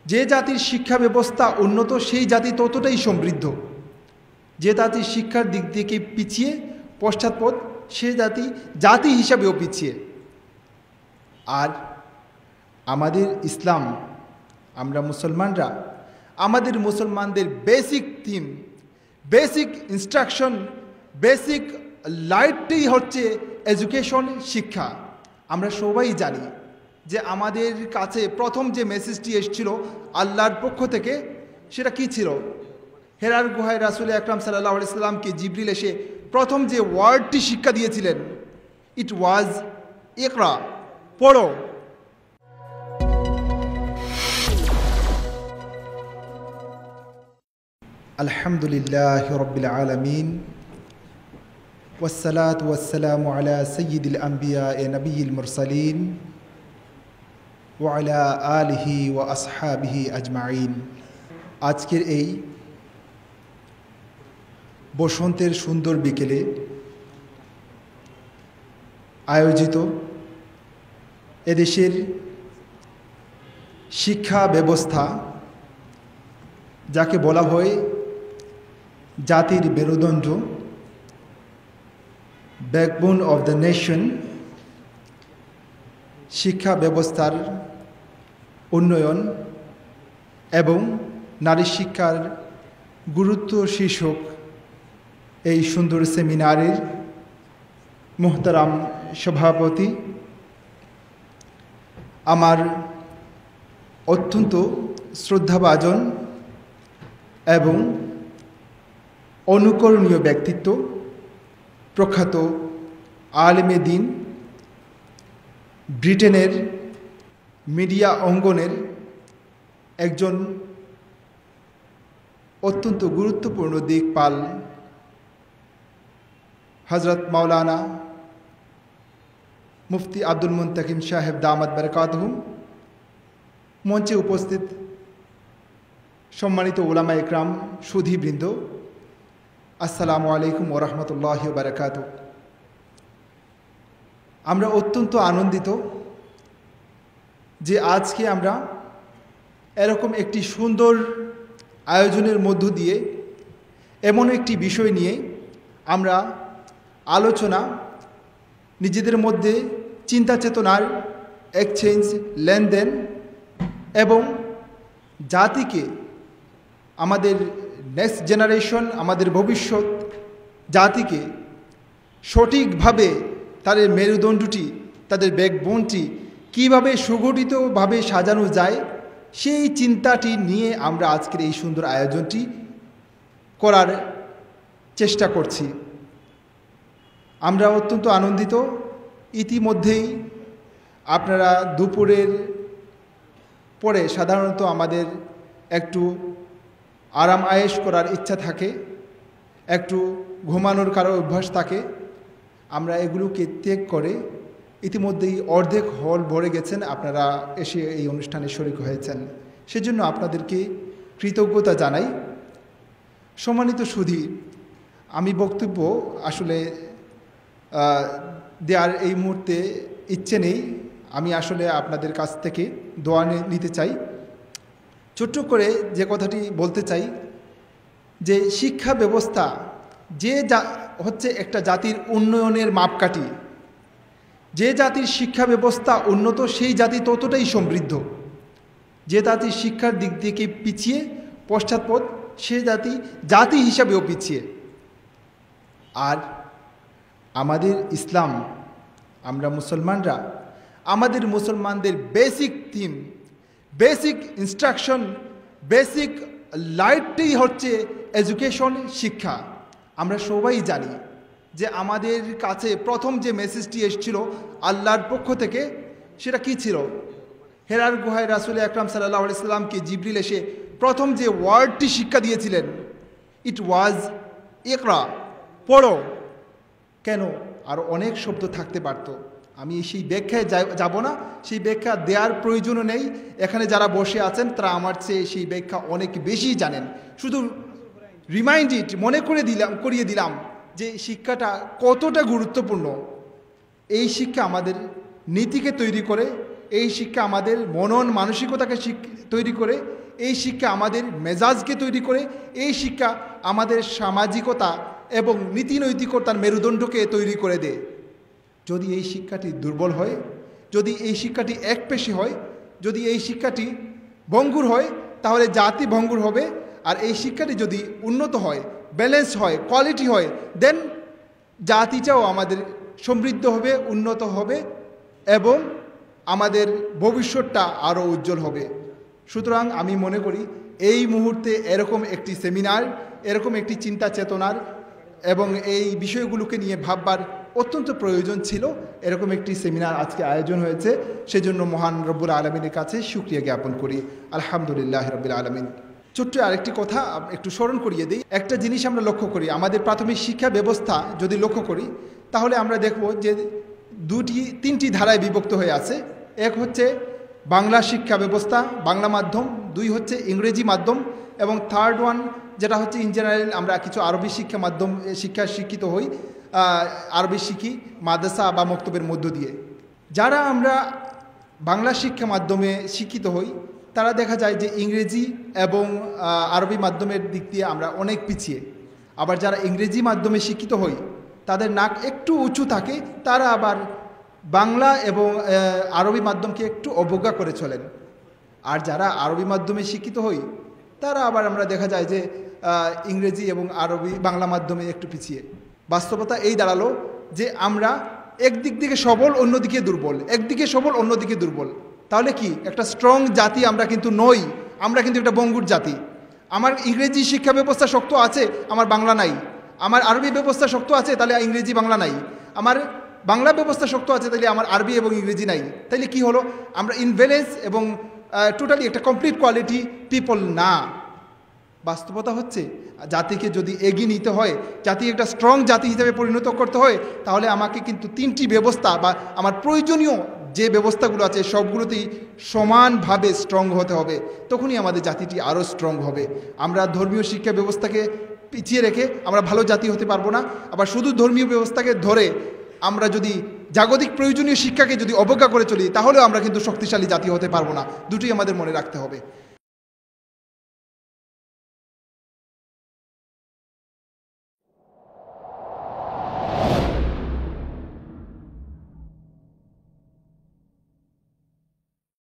যে জাতির শিক্ষা ব্যবস্থা উন্নত সেই জাতি ততটাই সমৃদ্ধ। যে জাতির শিক্ষার দিক থেকে পিছিয়ে পশ্চাৎপদ সে জাতি হিসাবেও পিছিয়ে। আর আমাদের ইসলাম, আমরা মুসলমানরা, আমাদের মুসলমানদের basic theme, basic instruction, basic লাইটটাই হচ্ছে এডুকেশন, শিক্ষা। আমরা সবাই জানি যে আমাদের কাছে প্রথম যে মেসেজটি এসেছিল আল্লাহর পক্ষ থেকে সেটা কি ছিল? হেরার গুহায় রাসূল আকরাম সাল্লাল্লাহু আলাইহি সাল্লামকে জিবরিল এসে প্রথম যে ওয়ার্ডটি শিক্ষা দিয়েছিলেন, ইট ওয়াজ ইকরা, পড়ো। আলহামদুলিল্লাহি রাব্বিল আলামিন ওয়াসসালাতু ওয়াসসালামু আলা সাইয়্যিদিল আম্বিয়া ওয়া নাবিয়্যিল মুরসালিন ওয়া আলা আলিহি ওয়া আসহাবিহি আজমাইন। আজকের এই বসন্তের সুন্দর বিকেলে আয়োজিত এদেশের শিক্ষা ব্যবস্থা, যাকে বলা হয় জাতির মেরুদণ্ড, ব্যাকবোন অফ দ্য নেশন, শিক্ষা ব্যবস্থার উন্নয়ন এবং নারী শিক্ষার গুরুত্ব শীর্ষক এই সুন্দর সেমিনারের মুহতারাম সভাপতি, আমার অত্যন্ত শ্রদ্ধাভাজন এবং অনুকরণীয় ব্যক্তিত্ব, প্রখ্যাত আলেমে দ্বীন, ব্রিটেনের মিডিয়া অঙ্গনের একজন অত্যন্ত গুরুত্বপূর্ণ দিকপাল, হযরত মাওলানা মুফতি আব্দুল মুনতাকিম সাহেব দামাত বারাকাতুহুম, মঞ্চে উপস্থিত সম্মানিত উলামা ইকরাম, সুধীবৃন্দ, আসসালামু আলাইকুম ওয়া রাহমাতুল্লাহি ওয়া বারাকাতুহু। আমরা অত্যন্ত আনন্দিত যে আজকে আমরা এরকম একটি সুন্দর আয়োজনের মধ্য দিয়ে এমন একটি বিষয় নিয়ে আমরা আলোচনা, নিজেদের মধ্যে চিন্তা চেতনার এক্সচেঞ্জ, লেনদেন এবং জাতিকে, আমাদের নেক্সট জেনারেশন, আমাদের ভবিষ্যৎ জাতিকে সঠিকভাবে তাদের মেরুদণ্ডটি, তাদের ব্যাকবোনটি কীভাবে সুগঠিতভাবে সাজানো যায়, সেই চিন্তাটি নিয়ে আমরা আজকের এই সুন্দর আয়োজনটি করার চেষ্টা করছি। আমরা অত্যন্ত আনন্দিত। ইতিমধ্যেই আপনারা দুপুরের পরে সাধারণত আমাদের একটু আরাম আয়েশ করার ইচ্ছা থাকে, একটু ঘুমানোর কারো অভ্যাস থাকে। আমরা এগুলোকে ত্যাগ করে ইতিমধ্যেই অর্ধেক হল ভরে গেছেন, আপনারা এসে এই অনুষ্ঠানে শরীক হয়েছেন, সেজন্য আপনাদেরকে কৃতজ্ঞতা জানাই। সম্মানিত সুধী, আমি বক্তব্য আসলে দেওয়ার এই মুহূর্তে ইচ্ছে নেই। আমি আসলে আপনাদের কাছ থেকে দোয়া নিতে চাই। ছোট্ট করে যে কথাটি বলতে চাই যে শিক্ষা ব্যবস্থা হচ্ছে একটা জাতির উন্নয়নের মাপকাঠি। যে জাতির শিক্ষা ব্যবস্থা উন্নত সেই জাতি ততটাই সমৃদ্ধ। যে জাতির শিক্ষার দিক থেকে পিছিয়ে পশ্চাৎপদ সে জাতি হিসাবেও পিছিয়ে। আর আমাদের ইসলাম, আমরা মুসলমানরা, আমাদের মুসলমানদের basic theme, basic instruction, basic লাইটটাই হচ্ছে এডুকেশন, শিক্ষা। আমরা সবাই জানি যে আমাদের কাছে প্রথম যে মেসেজটি এসেছিল আল্লাহর পক্ষ থেকে সেটা কি ছিল? হেরার গুহায় রাসূল আকরাম সাল্লাল্লাহু আলাইহি সাল্লামকে জিবরিল এসে প্রথম যে ওয়ার্ডটি শিক্ষা দিয়েছিলেন, ইট ওয়াজ ইকরা, পড়ো। কেন? আরও অনেক শব্দ থাকতে পারত। আমি সেই ব্যাখ্যায় যাব না, সেই ব্যাখ্যা দেওয়ার প্রয়োজনও নেই। এখানে যারা বসে আছেন তারা আমার চেয়ে সেই ব্যাখ্যা অনেক বেশি জানেন। শুধু করিয়ে দিলাম যে শিক্ষাটা কতটা গুরুত্বপূর্ণ। এই শিক্ষা আমাদের নীতিকে তৈরি করে, এই শিক্ষা আমাদের মনন মানসিকতাকে তৈরি করে, এই শিক্ষা আমাদের মেজাজকে তৈরি করে, এই শিক্ষা আমাদের সামাজিকতা এবং নীতিনৈতিকতার মেরুদণ্ডকে তৈরি করে দেয়। যদি এই শিক্ষাটি দুর্বল হয়, যদি এই শিক্ষাটি একপেশী হয়, যদি এই শিক্ষাটি ভঙ্গুর হয়, তাহলে জাতি ভঙ্গুর হবে। আর এই শিক্ষাটি যদি উন্নত হয়, ব্যালেন্স হয়, কোয়ালিটি হয়, দেন জাতিটাও আমাদের সমৃদ্ধ হবে, উন্নত হবে এবং আমাদের ভবিষ্যৎটা আরও উজ্জ্বল হবে। সুতরাং আমি মনে করি এই মুহূর্তে এরকম একটি সেমিনার, এরকম একটি চিন্তা চেতনার এবং এই বিষয়গুলোকে নিয়ে ভাববার অত্যন্ত প্রয়োজন ছিল। এরকম একটি সেমিনার আজকে আয়োজন হয়েছে, সেজন্য মহান রব্বুল আলমিনের কাছে শুকরিয়া জ্ঞাপন করি। আলহামদুলিল্লাহ রব্বিল আলমিন। ছোট্ট আরেকটি কথা একটু স্মরণ করিয়ে দিই। একটা জিনিস আমরা লক্ষ্য করি, আমাদের প্রাথমিক শিক্ষা ব্যবস্থা যদি লক্ষ্য করি, তাহলে আমরা দেখব যে তিনটি ধারায় বিভক্ত হয়ে আছে। এক হচ্ছে বাংলা শিক্ষা ব্যবস্থা, বাংলা মাধ্যম, দুই হচ্ছে ইংরেজি মাধ্যম, এবং থার্ড ওয়ান যেটা হচ্ছে ইন জেনারেল আমরা কিছু আরবি শিক্ষা মাধ্যম শিক্ষিত হই, আরবি শিখি মাদ্রাসা বা মক্তবের মধ্য দিয়ে। যারা আমরা বাংলা শিক্ষা মাধ্যমে শিক্ষিত হই, তারা দেখা যায় যে ইংরেজি এবং আরবি মাধ্যমের দিক দিয়ে আমরা অনেক পিছিয়ে। আবার যারা ইংরেজি মাধ্যমে শিক্ষিত হই, তাদের নাক একটু উঁচু থাকে, তারা আবার বাংলা এবং আরবি মাধ্যমকে একটু অবজ্ঞা করে চলেন। আর যারা আরবি মাধ্যমে শিক্ষিত হই, তারা আবার আমরা দেখা যায় যে ইংরেজি এবং বাংলা মাধ্যমে একটু পিছিয়ে। বাস্তবতা এই দাঁড়ালো যে আমরা একদিক থেকে সবল, অন্যদিকে দুর্বল, একদিকে সবল, অন্যদিকে দুর্বল। তাহলে কি একটা স্ট্রং জাতি আমরা কিন্তু নই, আমরা কিন্তু একটা বঙ্গুর জাতি। আমার ইংরেজি শিক্ষা ব্যবস্থা শক্ত আছে, আমার বাংলা নাই। আমার আরবি ব্যবস্থা শক্ত আছে, তাহলে ইংরেজি বাংলা নাই। আমার বাংলা ব্যবস্থা শক্ত আছে, তাহলে আমার আরবি এবং ইংরেজি নাই। তাইলে কি হলো? আমরা ইনব্যালেন্স এবং টোটালি একটা কমপ্লিট কোয়ালিটি পিপল না। বাস্তবতা হচ্ছে জাতিকে যদি এগিয়ে নিতে হয়, জাতি একটা স্ট্রং জাতি হিসেবে পরিণত করতে হয়, তাহলে আমাকে কিন্তু তিনটি ব্যবস্থা বা আমার প্রয়োজনীয় যে ব্যবস্থাগুলো আছে সবগুলোতেই সমানভাবে স্ট্রং হতে হবে। তখনই আমাদের জাতিটি আরও স্ট্রং হবে। আমরা ধর্মীয় শিক্ষা ব্যবস্থাকে পিছিয়ে রেখে আমরা ভালো জাতি হতে পারবো না। আবার শুধু ধর্মীয় ব্যবস্থাকে ধরে আমরা যদি জাগতিক প্রয়োজনীয় শিক্ষাকে যদি অবজ্ঞা করে চলি, তাহলেও আমরা কিন্তু শক্তিশালী জাতি হতে পারবো না। দুটোই আমাদের মনে রাখতে হবে।